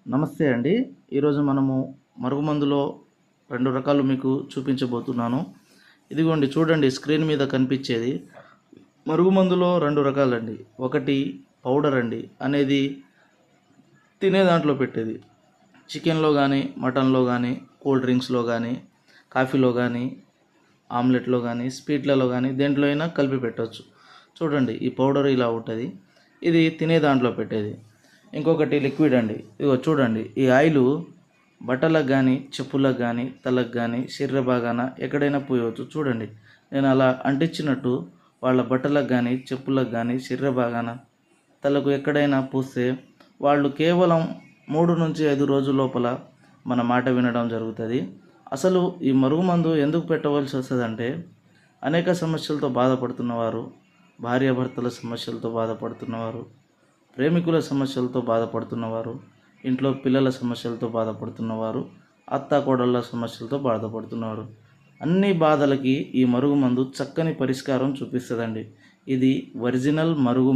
నమస్తే అండి. ఈరోజు మనము మరుగుమందులో 2 రకాలు మీకు చూపించబోతున్నాను. ఇదిగోండి చూడండి స్క్రీన్ మీద కనిపించేది. మరుగుమందులో 2 రకాలండి. ఒకటి పౌడర్ అండి. అనేది తినే దాంట్లో పెట్టేది. చికెన్‌లో గానీ, మటన్‌లో గానీ, కూల్ డ్రింక్స్‌లో గానీ, కాఫీలో గానీ, ఆమ్లెట్‌లో గానీ, స్వీట్‌లలో గానీ దేంట్లో అయినా కలిపి పెట్టొచ్చు. చూడండి ఈ పౌడర్ ఇలా ఉంటది. ఇది తినే దాంట్లో పెట్టేది. ఇంకొకటి లిక్విడ్ అండి. ఇదిగో చూడండి ఈ ఆయిలు బట్టలకు కానీ, చెప్పులకు కానీ, తలకు కానీ, శరీర భాగాన ఎక్కడైనా పూయవచ్చు. చూడండి నేను అలా అంటించినట్టు వాళ్ళ బట్టలకు కానీ, చెప్పులకు కానీ, శరీర భాగాన, తలకు ఎక్కడైనా పూస్తే వాళ్ళు కేవలం 3 నుంచి 5 రోజుల లోపల మన మాట వినడం జరుగుతుంది. అసలు ఈ మరుగుమందు ఎందుకు పెట్టవలసి వస్తుందంటే, అనేక సమస్యలతో బాధపడుతున్నవారు, భార్యాభర్తల సమస్యలతో బాధపడుతున్నవారు, ప్రేమికుల సమస్యలతో బాధపడుతున్నవారు, ఇంట్లో పిల్లల సమస్యలతో బాధపడుతున్నవారు, అత్తాకోడళ్ళ సమస్యలతో బాధపడుతున్నవారు, అన్ని బాధలకి ఈ మరుగుమందు చక్కని పరిష్కారం చూపిస్తుందండి. ఇది ఒరిజినల్ మరుగు